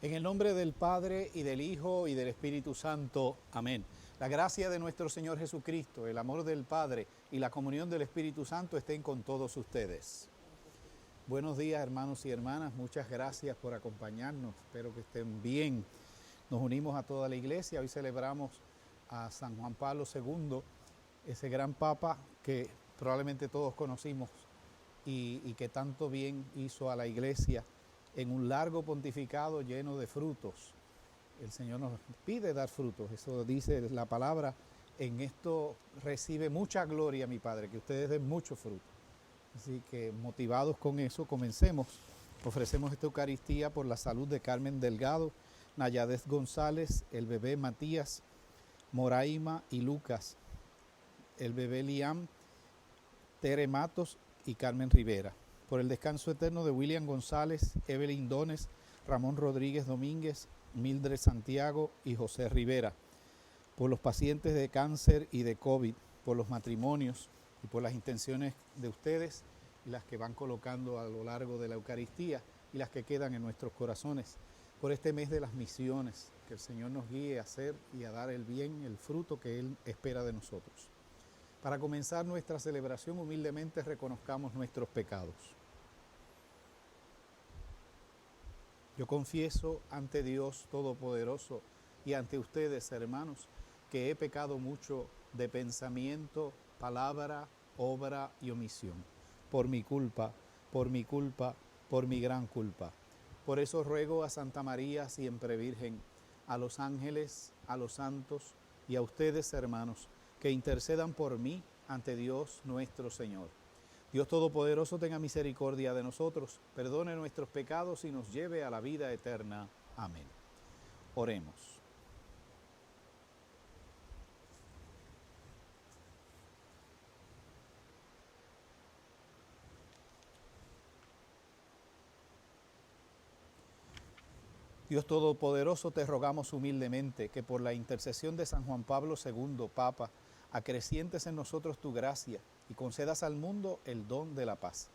En el nombre del Padre, y del Hijo, y del Espíritu Santo. Amén. La gracia de nuestro Señor Jesucristo, el amor del Padre y la comunión del Espíritu Santo estén con todos ustedes. Buenos días, hermanos y hermanas. Muchas gracias por acompañarnos. Espero que estén bien. Nos unimos a toda la iglesia. Hoy celebramos a San Juan Pablo II, ese gran papa que probablemente todos conocimos y que tanto bien hizo a la iglesia en un largo pontificado lleno de frutos. El Señor nos pide dar frutos, eso dice la palabra. En esto recibe mucha gloria mi Padre, que ustedes den mucho fruto. Así que motivados con eso, comencemos. Ofrecemos esta Eucaristía por la salud de Carmen Delgado, Nayadez González, el bebé Matías, Moraima y Lucas, el bebé Liam, Tere Matos y Carmen Rivera. Por el descanso eterno de William González, Evelyn Dones, Ramón Rodríguez Domínguez, Mildred Santiago y José Rivera. Por los pacientes de cáncer y de COVID, por los matrimonios y por las intenciones de ustedes y las que van colocando a lo largo de la Eucaristía y las que quedan en nuestros corazones. Por este mes de las misiones, que el Señor nos guíe a hacer y a dar el bien, el fruto que Él espera de nosotros. Para comenzar nuestra celebración, humildemente reconozcamos nuestros pecados. Yo confieso ante Dios Todopoderoso y ante ustedes, hermanos, que he pecado mucho de pensamiento, palabra, obra y omisión. Por mi culpa, por mi gran culpa. Por eso ruego a Santa María, siempre Virgen, a los ángeles, a los santos y a ustedes, hermanos, que intercedan por mí ante Dios nuestro Señor. Dios Todopoderoso tenga misericordia de nosotros, perdone nuestros pecados y nos lleve a la vida eterna. Amén. Oremos. Dios Todopoderoso, te rogamos humildemente que por la intercesión de San Juan Pablo II, Papa, acrecientes en nosotros tu gracia y concedas al mundo el don de la paz.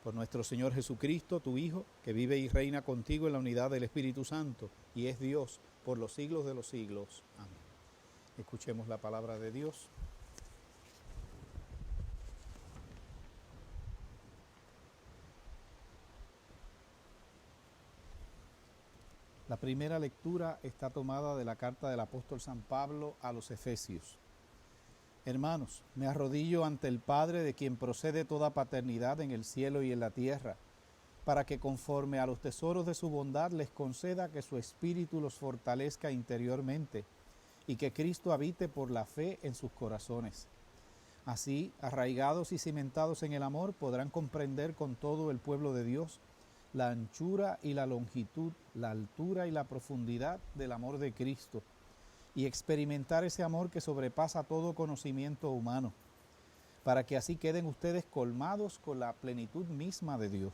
Por nuestro Señor Jesucristo, tu Hijo, que vive y reina contigo en la unidad del Espíritu Santo y es Dios por los siglos de los siglos. Amén. Escuchemos la palabra de Dios. La primera lectura está tomada de la carta del apóstol San Pablo a los Efesios. Hermanos, me arrodillo ante el Padre, de quien procede toda paternidad en el cielo y en la tierra, para que conforme a los tesoros de su bondad les conceda que su espíritu los fortalezca interiormente y que Cristo habite por la fe en sus corazones. Así, arraigados y cimentados en el amor, podrán comprender con todo el pueblo de Dios la anchura y la longitud, la altura y la profundidad del amor de Cristo, y experimentar ese amor que sobrepasa todo conocimiento humano, para que así queden ustedes colmados con la plenitud misma de Dios.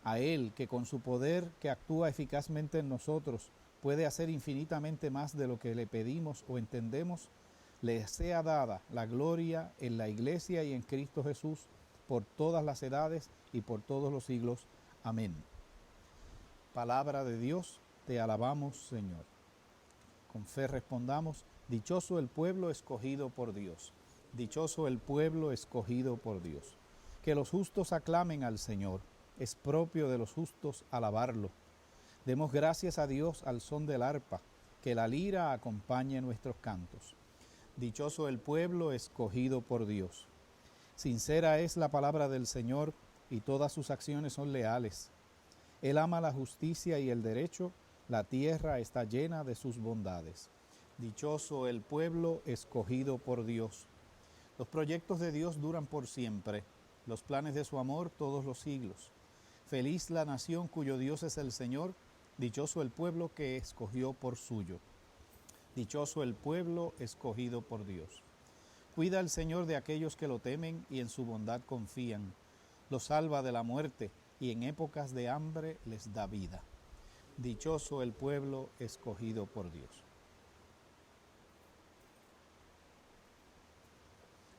A Él, que con su poder que actúa eficazmente en nosotros, puede hacer infinitamente más de lo que le pedimos o entendemos, le sea dada la gloria en la Iglesia y en Cristo Jesús, por todas las edades y por todos los siglos. Amén. Palabra de Dios, te alabamos, Señor. Con fe respondamos: dichoso el pueblo escogido por Dios. Dichoso el pueblo escogido por Dios. Que los justos aclamen al Señor. Es propio de los justos alabarlo. Demos gracias a Dios al son del arpa. Que la lira acompañe nuestros cantos. Dichoso el pueblo escogido por Dios. Sincera es la palabra del Señor y todas sus acciones son leales. Él ama la justicia y el derecho. La tierra está llena de sus bondades. Dichoso el pueblo escogido por Dios. Los proyectos de Dios duran por siempre, los planes de su amor todos los siglos. Feliz la nación cuyo Dios es el Señor, dichoso el pueblo que escogió por suyo. Dichoso el pueblo escogido por Dios. Cuida el Señor de aquellos que lo temen y en su bondad confían. Los salva de la muerte y en épocas de hambre les da vida. Dichoso el pueblo escogido por Dios.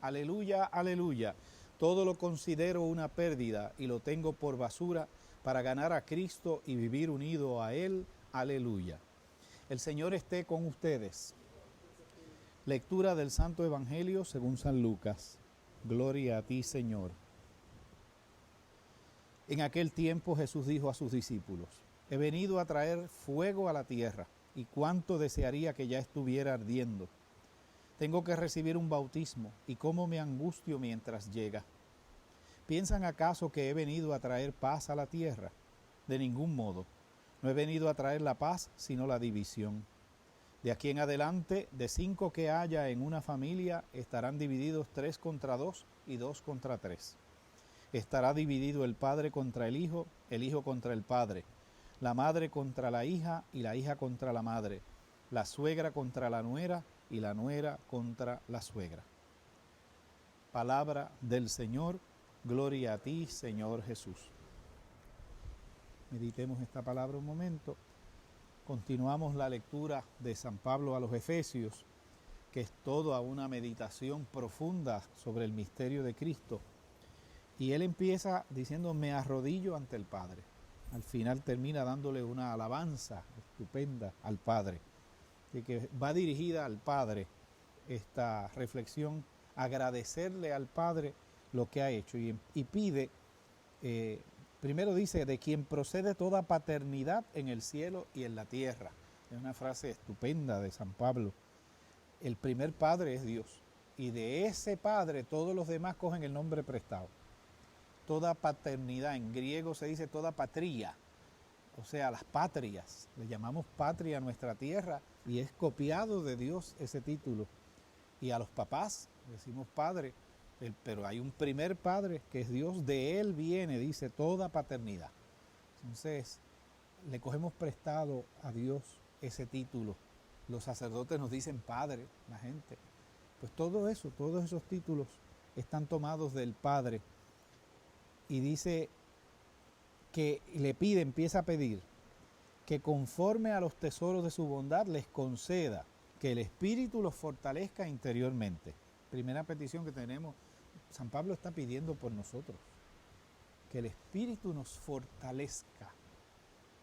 Aleluya, aleluya. Todo lo considero una pérdida y lo tengo por basura para ganar a Cristo y vivir unido a Él. Aleluya. El Señor esté con ustedes. Lectura del Santo Evangelio según San Lucas. Gloria a ti, Señor. En aquel tiempo Jesús dijo a sus discípulos: he venido a traer fuego a la tierra, y cuánto desearía que ya estuviera ardiendo. Tengo que recibir un bautismo, y cómo me angustio mientras llega. ¿Piensan acaso que he venido a traer paz a la tierra? De ningún modo. No he venido a traer la paz, sino la división. De aquí en adelante, de 5 que haya en una familia, estarán divididos 3 contra 2 y 2 contra 3. Estará dividido el padre contra el hijo contra el padre, la madre contra la hija y la hija contra la madre, la suegra contra la nuera y la nuera contra la suegra. Palabra del Señor. Gloria a ti, Señor Jesús. Meditemos esta palabra un momento. Continuamos la lectura de San Pablo a los Efesios, que es toda una meditación profunda sobre el misterio de Cristo. Y él empieza diciendo: me arrodillo ante el Padre. Al final termina dándole una alabanza estupenda al Padre, de que va dirigida al Padre esta reflexión, agradecerle al Padre lo que ha hecho, y pide, primero dice, de quien procede toda paternidad en el cielo y en la tierra. Es una frase estupenda de San Pablo. El primer padre es Dios, y de ese Padre todos los demás cogen el nombre prestado. Toda paternidad, en griego se dice toda patria, o sea, las patrias. Le llamamos patria a nuestra tierra, y es copiado de Dios ese título. Y a los papás decimos padre, pero hay un primer padre que es Dios, de él viene, dice, toda paternidad. Entonces, le cogemos prestado a Dios ese título. Los sacerdotes nos dicen padre, la gente. Pues todo eso, todos esos títulos están tomados del Padre. Y dice que le pide, empieza a pedir, que conforme a los tesoros de su bondad les conceda que el Espíritu los fortalezca interiormente. Primera petición que tenemos, San Pablo está pidiendo por nosotros, que el Espíritu nos fortalezca.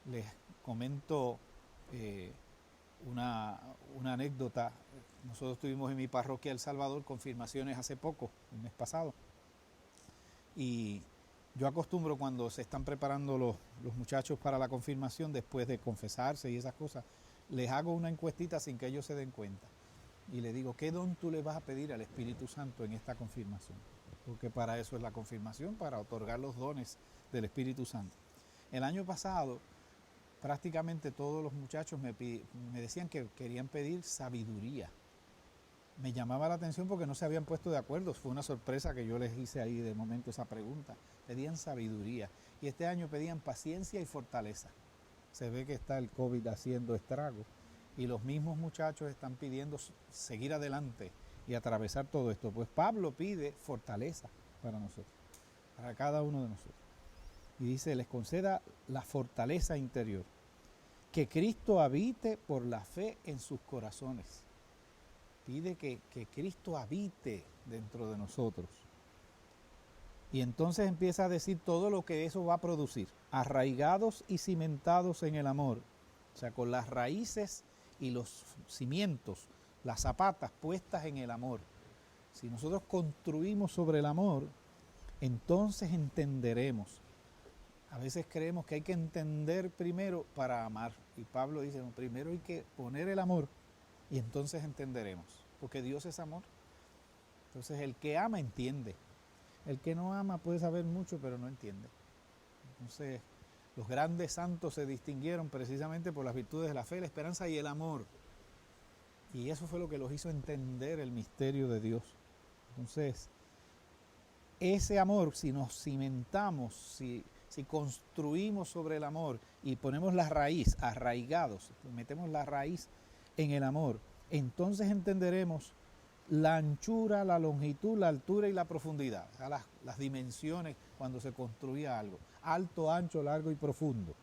Les comento una anécdota. Nosotros tuvimos en mi parroquia El Salvador confirmaciones hace poco, el mes pasado, y yo acostumbro, cuando se están preparando los muchachos para la confirmación, después de confesarse y esas cosas, les hago una encuestita sin que ellos se den cuenta. Y le digo: ¿qué don tú le vas a pedir al Espíritu Santo en esta confirmación? Porque para eso es la confirmación, para otorgar los dones del Espíritu Santo. El año pasado, prácticamente todos los muchachos me decían que querían pedir sabiduría. Me llamaba la atención porque no se habían puesto de acuerdo. Fue una sorpresa que yo les hice ahí de momento esa pregunta. Pedían sabiduría. Y este año pedían paciencia y fortaleza. Se ve que está el COVID haciendo estragos. Y los mismos muchachos están pidiendo seguir adelante y atravesar todo esto. Pues Pablo pide fortaleza para nosotros, para cada uno de nosotros. Y dice: les conceda la fortaleza interior, que Cristo habite por la fe en sus corazones. Pide que Cristo habite dentro de nosotros. Y entonces empieza a decir todo lo que eso va a producir. Arraigados y cimentados en el amor. O sea, con las raíces y los cimientos, las zapatas puestas en el amor. Si nosotros construimos sobre el amor, entonces entenderemos. A veces creemos que hay que entender primero para amar. Y Pablo dice: no, primero hay que poner el amor y entonces entenderemos. Porque Dios es amor. Entonces el que ama entiende. El que no ama puede saber mucho, pero no entiende. Entonces los grandes santos se distinguieron precisamente por las virtudes de la fe, la esperanza y el amor. Y eso fue lo que los hizo entender el misterio de Dios. Entonces, ese amor, si nos cimentamos, si construimos sobre el amor y ponemos la raíz, arraigados, metemos la raíz en el amor, entonces entenderemos la anchura, la longitud, la altura y la profundidad. O sea, las dimensiones cuando se construía algo. Alto, ancho, largo y profundo.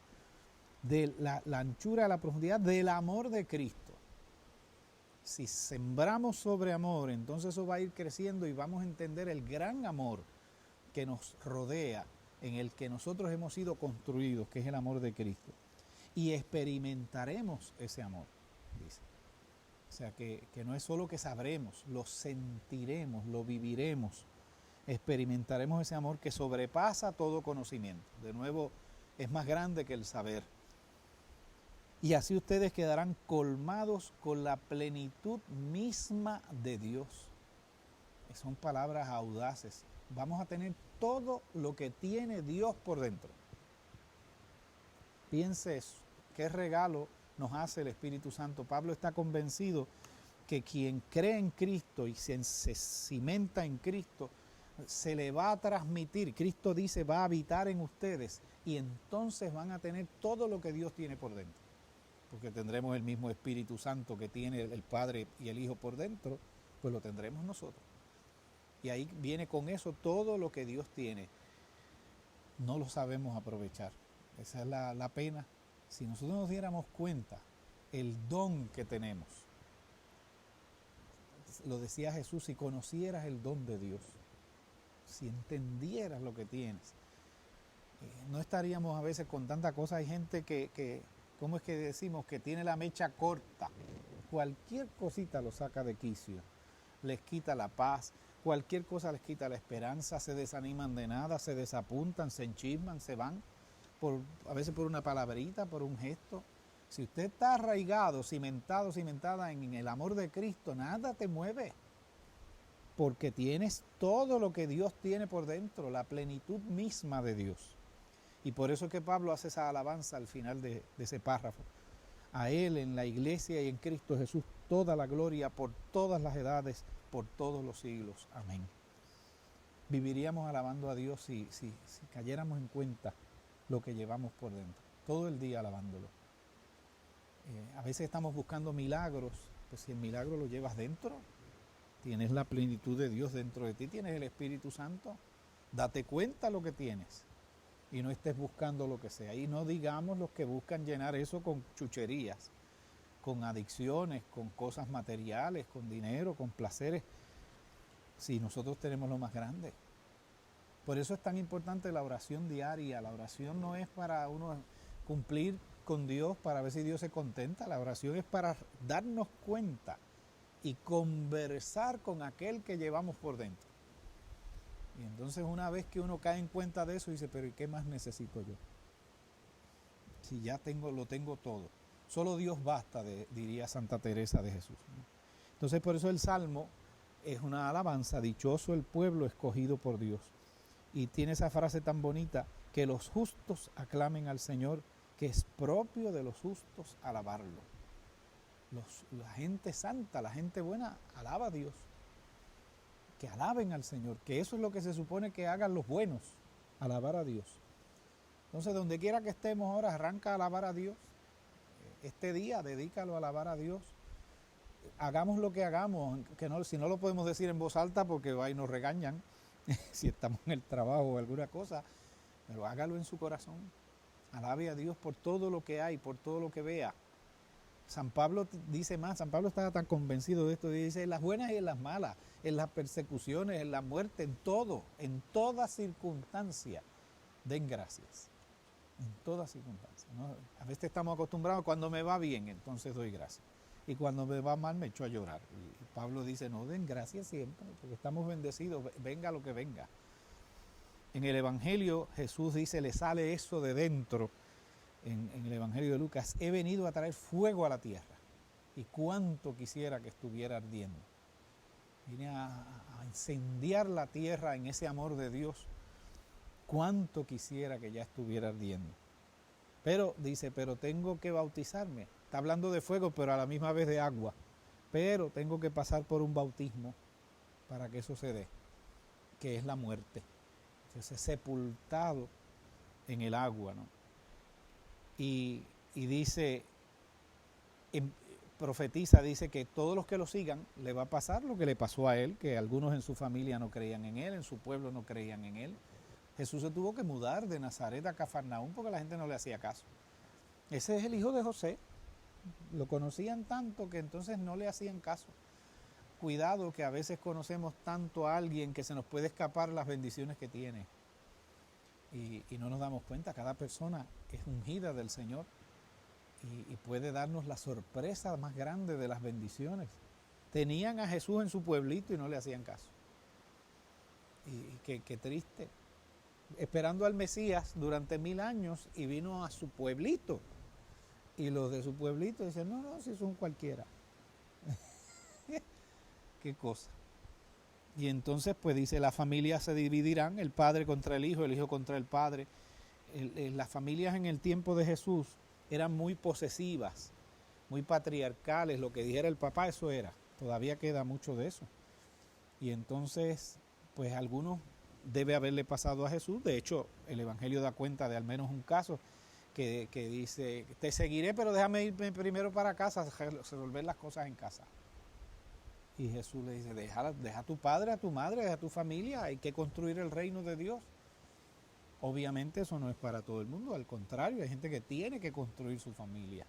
De la anchura, la profundidad del amor de Cristo. Si sembramos sobre amor, entonces eso va a ir creciendo y vamos a entender el gran amor que nos rodea, en el que nosotros hemos sido construidos, que es el amor de Cristo. y experimentaremos ese amor, dice. O sea, que no es solo que sabremos, lo sentiremos, lo viviremos, experimentaremos ese amor que sobrepasa todo conocimiento. De nuevo, es más grande que el saber. Y así ustedes quedarán colmados con la plenitud misma de Dios. Son palabras audaces. Vamos a tener todo lo que tiene Dios por dentro. Piense eso. Qué regalo nos hace el Espíritu Santo. Pablo está convencido que quien cree en Cristo y se cimenta en Cristo, se le va a transmitir. Cristo dice, va a habitar en ustedes y entonces van a tener todo lo que Dios tiene por dentro. Porque tendremos el mismo Espíritu Santo que tiene el Padre y el Hijo por dentro, pues lo tendremos nosotros. Y ahí viene con eso todo lo que Dios tiene. No lo sabemos aprovechar. Esa es la pena. Si nosotros nos diéramos cuenta el don que tenemos, lo decía Jesús, si conocieras el don de Dios, si entendieras lo que tienes, no estaríamos a veces con tanta cosa. Hay gente que ¿cómo es que decimos? Que tiene la mecha corta. Cualquier cosita lo saca de quicio, les quita la paz, cualquier cosa les quita la esperanza, se desaniman de nada, se desapuntan, se enchisman, se van, a veces por una palabrita, por un gesto. Si usted está arraigado, cimentado, cimentada en el amor de Cristo, nada te mueve, porque tienes todo lo que Dios tiene por dentro, la plenitud misma de Dios. Y por eso es que Pablo hace esa alabanza al final de ese párrafo. A Él, en la iglesia y en Cristo Jesús, toda la gloria por todas las edades, por todos los siglos. Amén. Viviríamos alabando a Dios si cayéramos en cuenta lo que llevamos por dentro, todo el día alabándolo. A veces estamos buscando milagros, pues si el milagro lo llevas dentro, tienes la plenitud de Dios dentro de ti, tienes el Espíritu Santo, date cuenta lo que tienes y no estés buscando lo que sea. Y no digamos los que buscan llenar eso con chucherías, con adicciones, con cosas materiales, con dinero, con placeres, si nosotros tenemos lo más grande. Por eso es tan importante la oración diaria. La oración no es para uno cumplir con Dios para ver si Dios se contenta. La oración es para darnos cuenta y conversar con aquel que llevamos por dentro. Y entonces una vez que uno cae en cuenta de eso, dice, pero ¿y qué más necesito yo? Si ya lo tengo todo. Solo Dios basta, diría Santa Teresa de Jesús. Entonces por eso el Salmo es una alabanza, dichoso el pueblo escogido por Dios. Y tiene esa frase tan bonita, que los justos aclamen al Señor, que es propio de los justos alabarlo. La gente santa, la gente buena, alaba a Dios. Que alaben al Señor, que eso es lo que se supone que hagan los buenos, alabar a Dios. Entonces, donde quiera que estemos ahora, arranca a alabar a Dios. Este día, dedícalo a alabar a Dios. Hagamos lo que hagamos, si no lo podemos decir en voz alta porque ahí nos regañan, si estamos en el trabajo o alguna cosa, pero hágalo en su corazón. Alabe a Dios por todo lo que hay, por todo lo que vea. San Pablo dice más, San Pablo estaba tan convencido de esto, dice, en las buenas y en las malas, en las persecuciones, en la muerte, en todo, en toda circunstancia, den gracias. En toda circunstancia, ¿no? A veces estamos acostumbrados, cuando me va bien, entonces doy gracias. Y cuando me va mal, me echo a llorar. Y Pablo dice, no, den gracias siempre, porque estamos bendecidos, venga lo que venga. En el Evangelio, Jesús dice, le sale eso de dentro. En el Evangelio de Lucas, he venido a traer fuego a la tierra y cuánto quisiera que estuviera ardiendo. Vine a incendiar la tierra en ese amor de Dios, cuánto quisiera que ya estuviera ardiendo. Pero dice, pero tengo que bautizarme. Está hablando de fuego, pero a la misma vez de agua. Pero tengo que pasar por un bautismo para que eso se dé, que es la muerte. Entonces, sepultado en el agua, ¿no? Y dice, profetiza, dice que todos los que lo sigan le va a pasar lo que le pasó a él, que algunos en su familia no creían en él, en su pueblo no creían en él. Jesús se tuvo que mudar de Nazaret a Cafarnaúm porque la gente no le hacía caso. Ese es el hijo de José. Lo conocían tanto que entonces no le hacían caso. Cuidado que a veces conocemos tanto a alguien que se nos puede escapar las bendiciones que tiene. Y no nos damos cuenta, cada persona es ungida del Señor. y puede darnos la sorpresa más grande de las bendiciones. Tenían a Jesús en su pueblito y no le hacían caso. Y qué triste. Esperando al Mesías durante 1000 años y vino a su pueblito. Y los de su pueblito dicen, no, si son cualquiera. Qué cosa. Y entonces pues dice, las familias se dividirán, el padre contra el hijo contra el padre. Las familias en el tiempo de Jesús eran muy posesivas, muy patriarcales, lo que dijera el papá eso era. Todavía queda mucho de eso. Y entonces, pues algunos debe haberle pasado a Jesús. De hecho, el Evangelio da cuenta de al menos un caso que dice, te seguiré, pero déjame irme primero para casa, resolver las cosas en casa. Y Jesús le dice, deja a tu padre, a tu madre, deja a tu familia, hay que construir el reino de Dios. Obviamente eso no es para todo el mundo, al contrario, hay gente que tiene que construir su familia.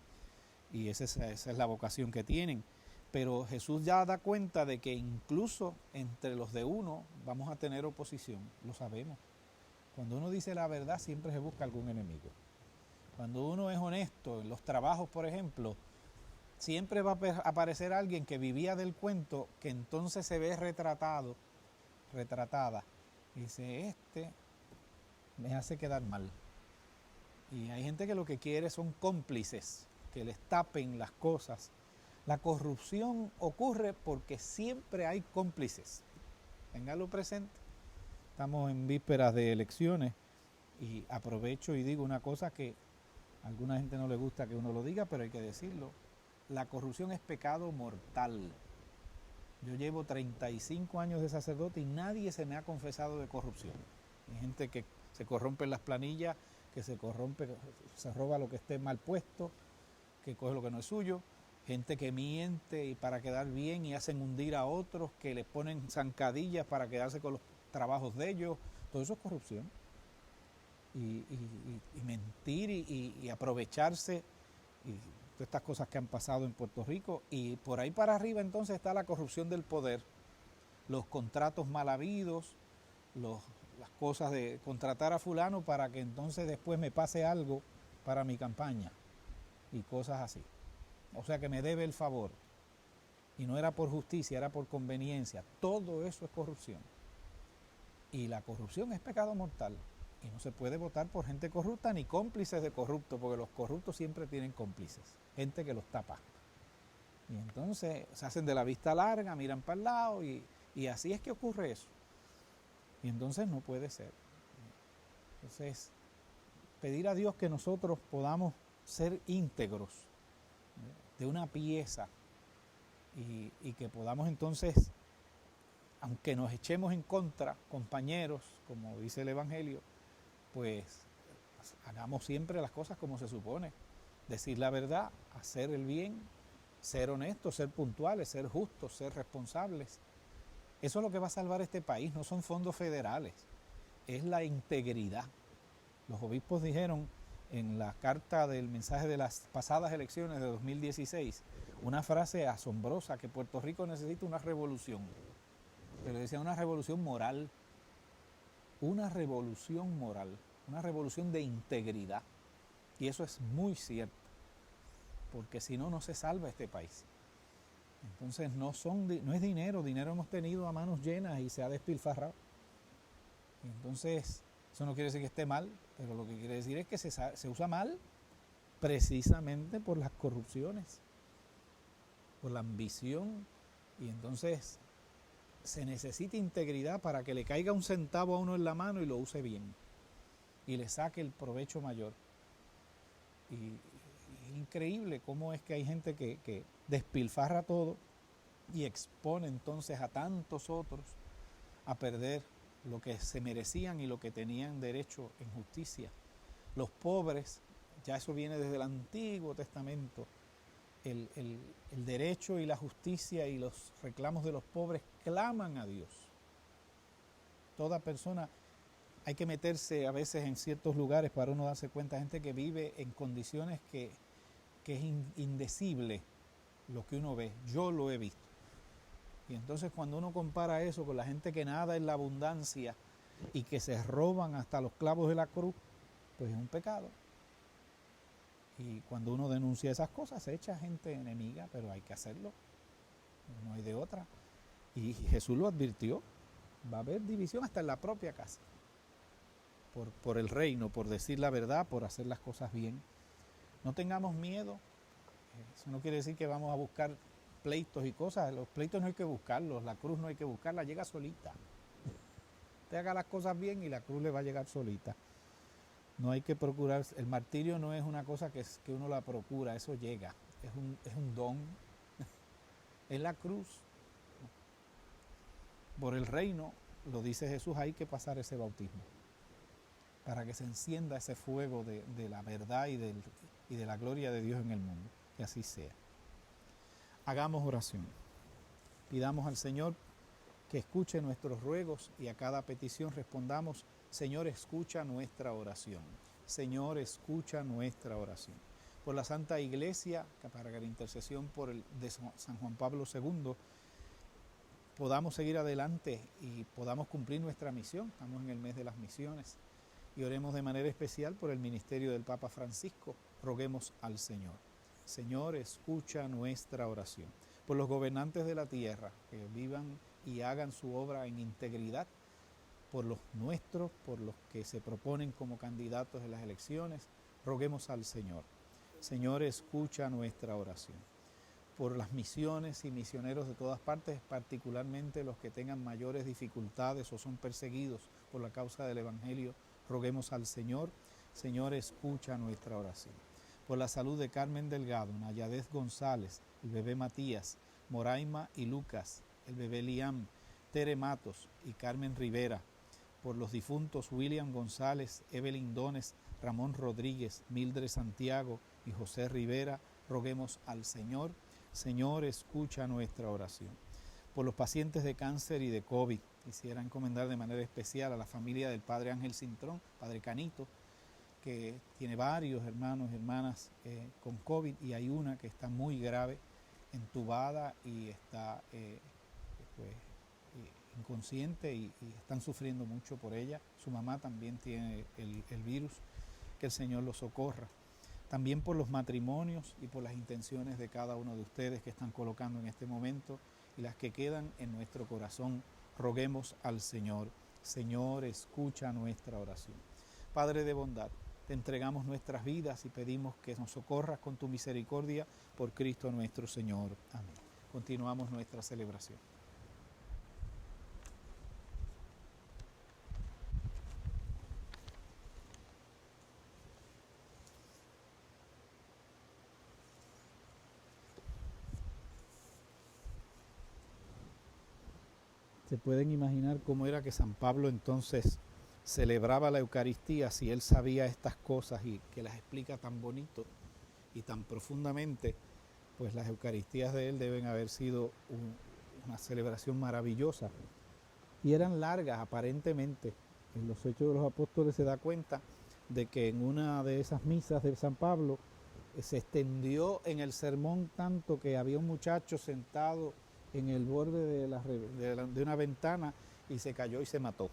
Y esa es la vocación que tienen. Pero Jesús ya da cuenta de que incluso entre los de uno vamos a tener oposición, lo sabemos. Cuando uno dice la verdad siempre se busca algún enemigo. Cuando uno es honesto, en los trabajos por ejemplo, siempre va a aparecer alguien que vivía del cuento, que entonces se ve retratada, y dice, me hace quedar mal. Y hay gente que lo que quiere son cómplices, que les tapen las cosas. La corrupción ocurre porque siempre hay cómplices. Ténganlo presente. Estamos en vísperas de elecciones y aprovecho y digo una cosa que a alguna gente no le gusta que uno lo diga, pero hay que decirlo. La corrupción es pecado mortal. Yo llevo 35 años de sacerdote y nadie se me ha confesado de corrupción. Hay gente que se corrompe en las planillas, que se roba lo que esté mal puesto, que coge lo que no es suyo. Gente que miente y para quedar bien y hacen hundir a otros, que les ponen zancadillas para quedarse con los trabajos de ellos. Todo eso es corrupción. Y mentir y aprovecharse y todas estas cosas que han pasado en Puerto Rico. Y por ahí para arriba entonces está la corrupción del poder, los contratos mal habidos, las cosas de contratar a fulano para que entonces después me pase algo para mi campaña y cosas así. O sea que me debe el favor. Y no era por justicia, era por conveniencia. Todo eso es corrupción. Y la corrupción es pecado mortal. Y no se puede votar por gente corrupta ni cómplices de corruptos, porque los corruptos siempre tienen cómplices. Gente que los tapa. Y entonces se hacen de la vista larga, miran para el lado y así es que ocurre eso. Y entonces no puede ser. Entonces, pedir a Dios que nosotros podamos ser íntegros de una pieza y que podamos entonces, aunque nos echemos en contra, compañeros, como dice el Evangelio, pues hagamos siempre las cosas como se supone. Decir la verdad, hacer el bien, ser honestos, ser puntuales, ser justos, ser responsables. Eso es lo que va a salvar este país, no son fondos federales, es la integridad. Los obispos dijeron en la carta del mensaje de las pasadas elecciones de 2016, una frase asombrosa, que Puerto Rico necesita una revolución, pero decía una revolución moral, una revolución de integridad, y eso es muy cierto, porque si no, no se salva este país. Entonces no es dinero hemos tenido a manos llenas y se ha despilfarrado. Entonces, eso no quiere decir que esté mal, pero lo que quiere decir es que se usa mal precisamente por las corrupciones, por la ambición, y entonces se necesita integridad para que le caiga un centavo a uno en la mano y lo use bien, y le saque el provecho mayor. Y es increíble cómo es que hay gente que despilfarra todo y expone entonces a tantos otros a perder lo que se merecían y lo que tenían derecho en justicia. Los pobres, ya eso viene desde el Antiguo Testamento, el derecho y la justicia y los reclamos de los pobres claman a Dios. Toda persona, hay que meterse a veces en ciertos lugares para uno darse cuenta, gente que vive en condiciones que es indecible lo que uno ve. Yo lo he visto. Y entonces cuando uno compara eso con la gente que nada en la abundancia y que se roban hasta los clavos de la cruz, pues es un pecado. Y cuando uno denuncia esas cosas, se echa gente enemiga, pero hay que hacerlo, no hay de otra. Y Jesús lo advirtió, va a haber división hasta en la propia casa, por el reino, por decir la verdad, por hacer las cosas bien. No tengamos miedo, eso no quiere decir que vamos a buscar pleitos y cosas, los pleitos no hay que buscarlos, la cruz no hay que buscarla, llega solita. Usted haga las cosas bien y la cruz le va a llegar solita. No hay que procurar, el martirio no es una cosa que uno la procura, eso llega, es un don, es la cruz. Por el reino, lo dice Jesús, hay que pasar ese bautismo, para que se encienda ese fuego de la verdad y de la gloria de Dios en el mundo, que así sea. Hagamos oración, pidamos al Señor que escuche nuestros ruegos y a cada petición respondamos: Señor, escucha nuestra oración. Señor, escucha nuestra oración. Por la Santa Iglesia, para que la intercesión de San Juan Pablo II podamos seguir adelante y podamos cumplir nuestra misión. Estamos en el mes de las misiones y oremos de manera especial por el ministerio del Papa Francisco. Roguemos al Señor. Señor, escucha nuestra oración. Por los gobernantes de la tierra, que vivan y hagan su obra en integridad, por los nuestros, por los que se proponen como candidatos en las elecciones, roguemos al Señor. Señor, escucha nuestra oración. Por las misiones y misioneros de todas partes, particularmente los que tengan mayores dificultades o son perseguidos por la causa del Evangelio, roguemos al Señor. Señor, escucha nuestra oración. Por la salud de Carmen Delgado, Nayadez González, el bebé Matías, Moraima y Lucas, el bebé Liam, Tere Matos y Carmen Rivera. Por los difuntos William González, Evelyn Dones, Ramón Rodríguez, Mildred Santiago y José Rivera, roguemos al Señor. Señor, escucha nuestra oración. Por los pacientes de cáncer y de COVID, quisiera encomendar de manera especial a la familia del Padre Ángel Cintrón, Padre Canito, que tiene varios hermanos y hermanas con COVID, y hay una que está muy grave, entubada y está inconsciente y están sufriendo mucho por ella. Su mamá también tiene el virus, que el Señor los socorra. También por los matrimonios y por las intenciones de cada uno de ustedes que están colocando en este momento y las que quedan en nuestro corazón, roguemos al Señor. Señor, escucha nuestra oración. Padre de bondad, te entregamos nuestras vidas y pedimos que nos socorras con tu misericordia por Cristo nuestro Señor. Amén. Continuamos nuestra celebración. Se pueden imaginar cómo era que San Pablo entonces celebraba la Eucaristía si él sabía estas cosas y que las explica tan bonito y tan profundamente. Pues las Eucaristías de él deben haber sido una celebración maravillosa y eran largas aparentemente. En los Hechos de los Apóstoles se da cuenta de que en una de esas misas de San Pablo se extendió en el sermón tanto que había un muchacho sentado en el borde de una ventana y se cayó y se mató.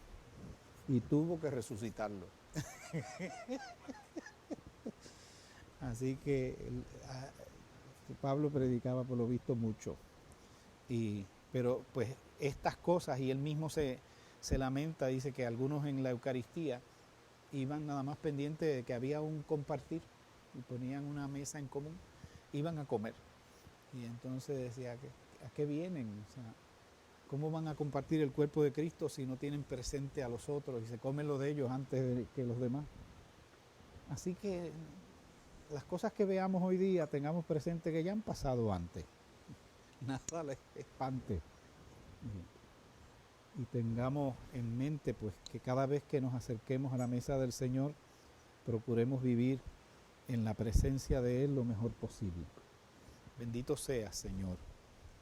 Y tuvo que resucitarlo. Así que Pablo predicaba por lo visto mucho. Pero pues estas cosas, y él mismo se lamenta, dice que algunos en la Eucaristía iban nada más pendientes de que había un compartir y ponían una mesa en común, iban a comer. Y entonces decía que ¿a qué vienen? O sea, ¿cómo van a compartir el cuerpo de Cristo si no tienen presente a los otros y se comen lo de ellos antes de que los demás? Así que las cosas que veamos hoy día tengamos presente que ya han pasado antes. Nada les espante. Y tengamos en mente pues que cada vez que nos acerquemos a la mesa del Señor, procuremos vivir en la presencia de Él lo mejor posible. Bendito seas, Señor,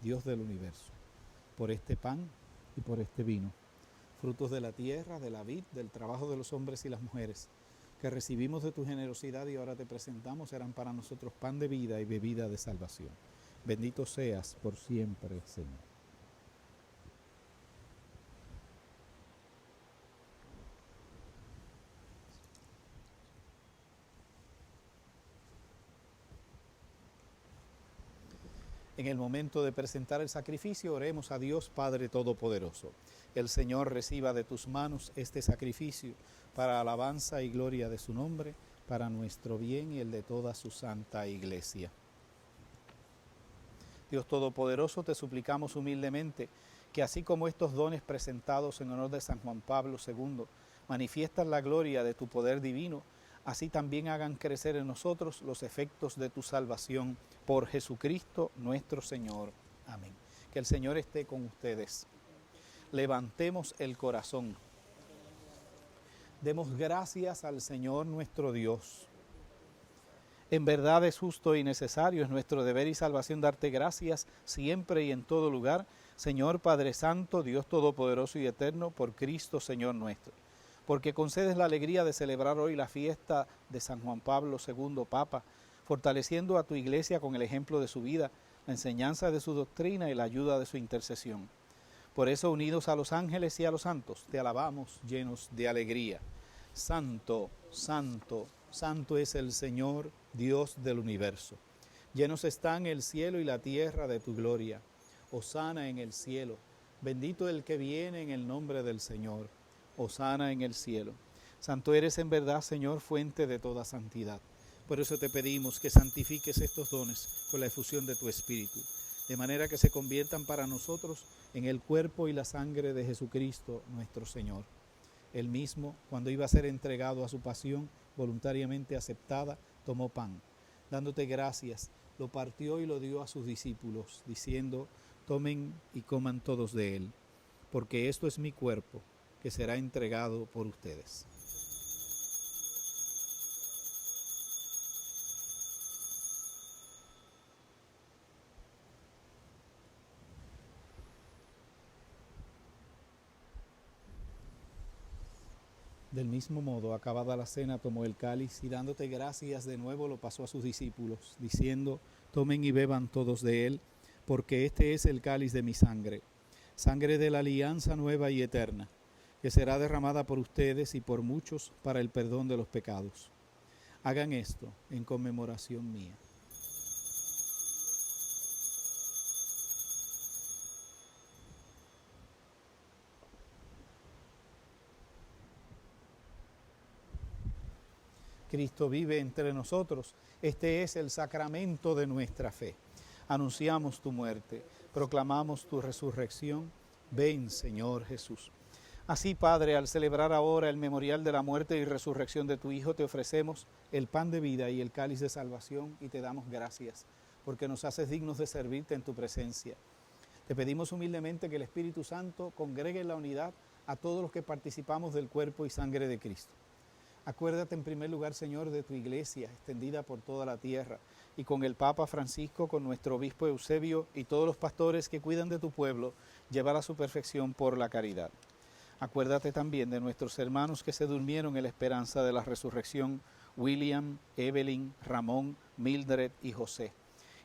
Dios del universo, por este pan y por este vino, frutos de la tierra, de la vid, del trabajo de los hombres y las mujeres, que recibimos de tu generosidad y ahora te presentamos, serán para nosotros pan de vida y bebida de salvación. Bendito seas por siempre, Señor. En el momento de presentar el sacrificio, oremos a Dios Padre Todopoderoso. El Señor reciba de tus manos este sacrificio para alabanza y gloria de su nombre, para nuestro bien y el de toda su santa iglesia. Dios Todopoderoso, te suplicamos humildemente que así como estos dones presentados en honor de San Juan Pablo II manifiestan la gloria de tu poder divino, así también hagan crecer en nosotros los efectos de tu salvación por Jesucristo nuestro Señor. Amén. Que el Señor esté con ustedes. Levantemos el corazón. Demos gracias al Señor nuestro Dios. En verdad es justo y necesario, es nuestro deber y salvación darte gracias siempre y en todo lugar, Señor Padre Santo, Dios Todopoderoso y Eterno, por Cristo Señor nuestro. Porque concedes la alegría de celebrar hoy la fiesta de San Juan Pablo II, Papa, fortaleciendo a tu Iglesia con el ejemplo de su vida, la enseñanza de su doctrina y la ayuda de su intercesión. Por eso, unidos a los ángeles y a los santos, te alabamos llenos de alegría. Santo, santo, santo es el Señor, Dios del universo. Llenos están el cielo y la tierra de tu gloria. Hosana en el cielo. Bendito el que viene en el nombre del Señor. Hosana en el cielo. Santo eres en verdad, Señor, fuente de toda santidad. Por eso te pedimos que santifiques estos dones con la efusión de tu Espíritu, de manera que se conviertan para nosotros en el cuerpo y la sangre de Jesucristo nuestro Señor. Él mismo, cuando iba a ser entregado a su pasión voluntariamente aceptada, tomó pan. Dándote gracias, lo partió y lo dio a sus discípulos, diciendo: tomen y coman todos de él, porque esto es mi cuerpo, que será entregado por ustedes. Del mismo modo, acabada la cena, tomó el cáliz y dándote gracias de nuevo lo pasó a sus discípulos, diciendo: tomen y beban todos de él, porque este es el cáliz de mi sangre, sangre de la alianza nueva y eterna, que será derramada por ustedes y por muchos para el perdón de los pecados. Hagan esto en conmemoración mía. Cristo vive entre nosotros. Este es el sacramento de nuestra fe. Anunciamos tu muerte, proclamamos tu resurrección. Ven, Señor Jesús. Así, Padre, al celebrar ahora el memorial de la muerte y resurrección de tu Hijo, te ofrecemos el pan de vida y el cáliz de salvación y te damos gracias, porque nos haces dignos de servirte en tu presencia. Te pedimos humildemente que el Espíritu Santo congregue en la unidad a todos los que participamos del cuerpo y sangre de Cristo. Acuérdate en primer lugar, Señor, de tu iglesia extendida por toda la tierra y con el Papa Francisco, con nuestro obispo Eusebio y todos los pastores que cuidan de tu pueblo, llévala a su perfección por la caridad. Acuérdate también de nuestros hermanos que se durmieron en la esperanza de la resurrección, William, Evelyn, Ramón, Mildred y José.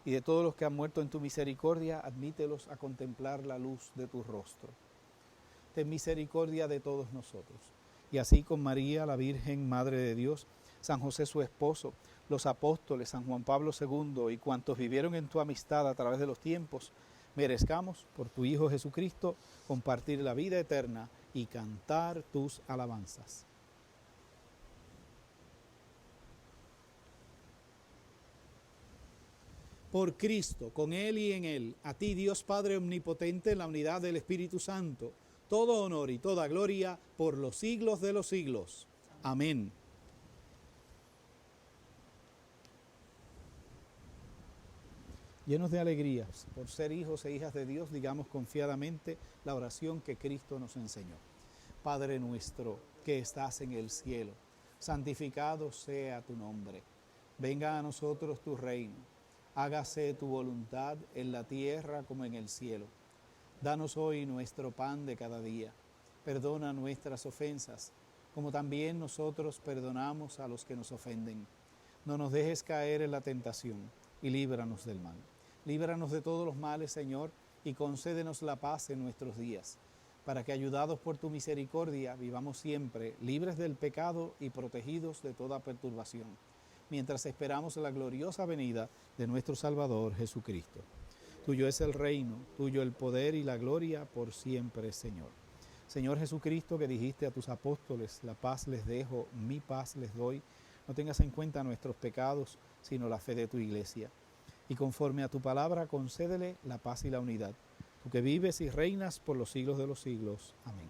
Y de todos los que han muerto en tu misericordia, admítelos a contemplar la luz de tu rostro. Ten misericordia de todos nosotros. Y así con María, la Virgen, Madre de Dios, San José su esposo, los apóstoles, San Juan Pablo II y cuantos vivieron en tu amistad a través de los tiempos, merezcamos, por tu Hijo Jesucristo, compartir la vida eterna y cantar tus alabanzas. Por Cristo, con Él y en Él, a ti Dios Padre Omnipotente, en la unidad del Espíritu Santo, todo honor y toda gloria por los siglos de los siglos. Amén. Llenos de alegrías por ser hijos e hijas de Dios, digamos confiadamente la oración que Cristo nos enseñó. Padre nuestro que estás en el cielo, santificado sea tu nombre. Venga a nosotros tu reino. Hágase tu voluntad en la tierra como en el cielo. Danos hoy nuestro pan de cada día. Perdona nuestras ofensas, como también nosotros perdonamos a los que nos ofenden. No nos dejes caer en la tentación y líbranos del mal. Líbranos de todos los males, Señor, y concédenos la paz en nuestros días, para que, ayudados por tu misericordia, vivamos siempre libres del pecado y protegidos de toda perturbación, mientras esperamos la gloriosa venida de nuestro Salvador Jesucristo. Tuyo es el reino, tuyo el poder y la gloria por siempre, Señor. Señor Jesucristo, que dijiste a tus apóstoles, la paz les dejo, mi paz les doy, no tengas en cuenta nuestros pecados, sino la fe de tu iglesia. Y conforme a tu palabra, concédele la paz y la unidad. Tú que vives y reinas por los siglos de los siglos. Amén.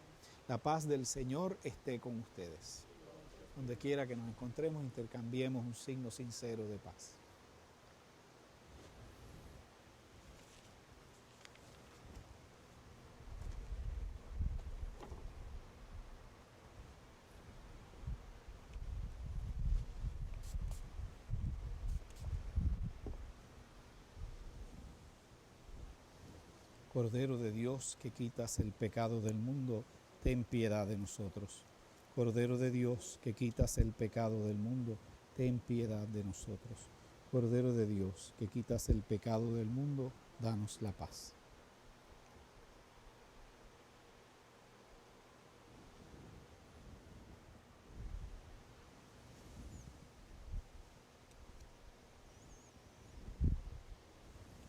La paz del Señor esté con ustedes. Donde quiera que nos encontremos, intercambiemos un signo sincero de paz. Cordero de Dios, que quitas el pecado del mundo, ten piedad de nosotros. Cordero de Dios, que quitas el pecado del mundo, ten piedad de nosotros. Cordero de Dios, que quitas el pecado del mundo, danos la paz.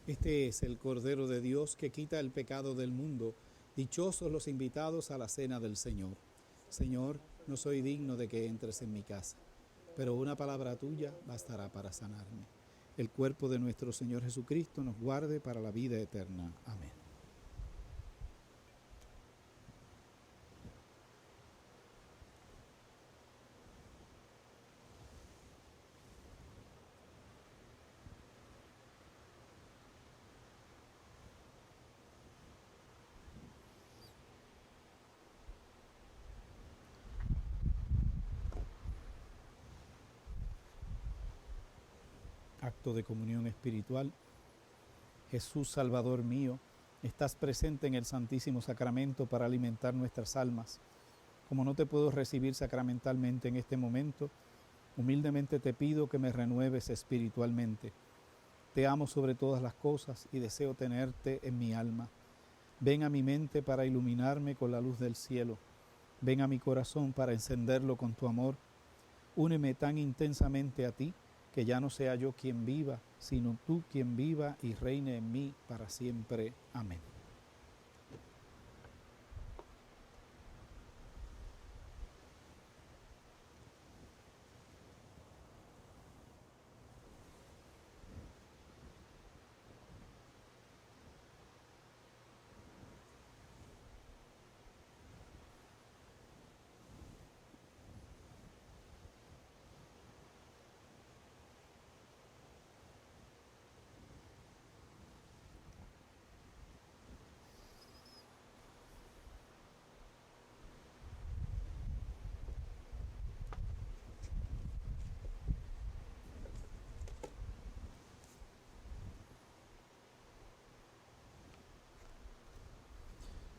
Este es el Cordero de Dios que quita el pecado del mundo. Dichosos los invitados a la cena del Señor. Señor, no soy digno de que entres en mi casa, pero una palabra tuya bastará para sanarme. El cuerpo de nuestro Señor Jesucristo nos guarde para la vida eterna. Amén. Acto de comunión espiritual. Jesús, Salvador mío, estás presente en el Santísimo Sacramento para alimentar nuestras almas. Como no te puedo recibir sacramentalmente en este momento, humildemente te pido que me renueves espiritualmente. Te amo sobre todas las cosas y deseo tenerte en mi alma. Ven a mi mente para iluminarme con la luz del cielo. Ven a mi corazón para encenderlo con tu amor. Úneme tan intensamente a ti, que ya no sea yo quien viva, sino tú quien viva y reine en mí para siempre. Amén.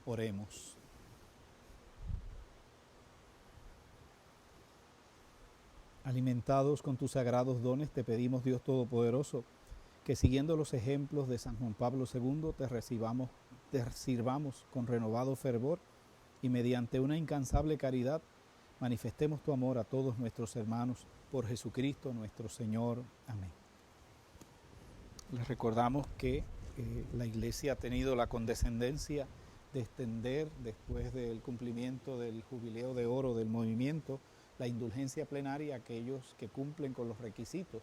Oremos. Alimentados con tus sagrados dones, te pedimos, Dios Todopoderoso, que siguiendo los ejemplos de San Juan Pablo II, te sirvamos con renovado fervor y mediante una incansable caridad manifestemos tu amor a todos nuestros hermanos por Jesucristo nuestro Señor. Amén. Les recordamos que la Iglesia ha tenido la condescendencia de extender, después del cumplimiento del Jubileo de Oro del movimiento, la indulgencia plenaria a aquellos que cumplen con los requisitos.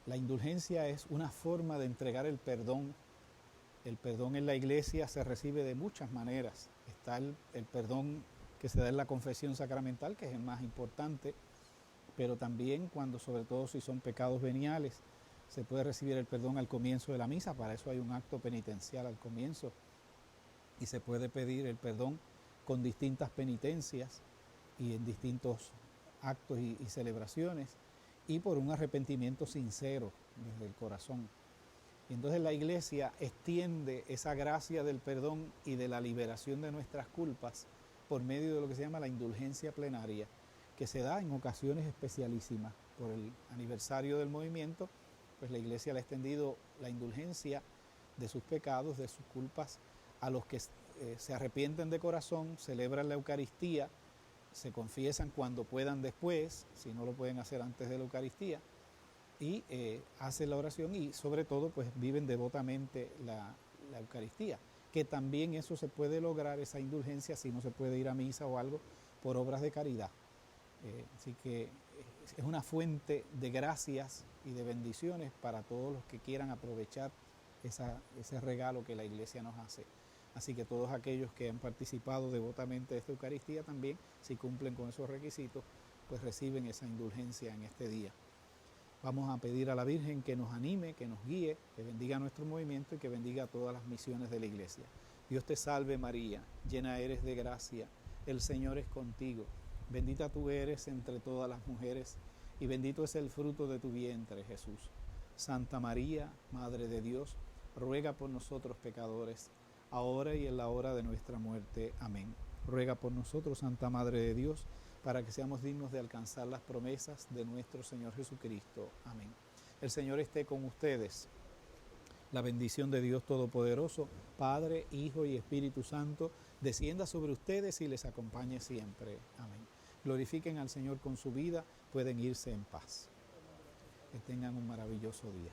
La indulgencia es una forma de entregar el perdón. El perdón en la Iglesia se recibe de muchas maneras. Está el perdón que se da en la confesión sacramental, que es el más importante, pero también cuando, sobre todo si son pecados veniales, se puede recibir el perdón al comienzo de la misa. Para eso hay un acto penitencial al comienzo, y se puede pedir el perdón con distintas penitencias y en distintos actos y celebraciones, y por un arrepentimiento sincero desde el corazón. Y entonces la Iglesia extiende esa gracia del perdón y de la liberación de nuestras culpas por medio de lo que se llama la indulgencia plenaria, que se da en ocasiones especialísimas. Por el aniversario del movimiento, pues la Iglesia le ha extendido la indulgencia de sus pecados, de sus culpas, a los que se arrepienten de corazón, celebran la Eucaristía, se confiesan cuando puedan después, si no lo pueden hacer antes de la Eucaristía, y hace la oración y sobre todo pues viven devotamente la Eucaristía, que también eso se puede lograr, esa indulgencia, si no se puede ir a misa o algo, por obras de caridad. Así que es una fuente de gracias y de bendiciones para todos los que quieran aprovechar ese regalo que la Iglesia nos hace. Así que todos aquellos que han participado devotamente de esta Eucaristía también, si cumplen con esos requisitos, pues reciben esa indulgencia en este día. Vamos a pedir a la Virgen que nos anime, que nos guíe, que bendiga nuestro movimiento y que bendiga todas las misiones de la Iglesia. Dios te salve María, llena eres de gracia, el Señor es contigo. Bendita tú eres entre todas las mujeres y bendito es el fruto de tu vientre, Jesús. Santa María, Madre de Dios, ruega por nosotros pecadores, ahora y en la hora de nuestra muerte. Amén. Ruega por nosotros, Santa Madre de Dios, para que seamos dignos de alcanzar las promesas de nuestro Señor Jesucristo. Amén. El Señor esté con ustedes. La bendición de Dios Todopoderoso, Padre, Hijo y Espíritu Santo, descienda sobre ustedes y les acompañe siempre. Amén. Glorifiquen al Señor con su vida, pueden irse en paz. Que tengan un maravilloso día.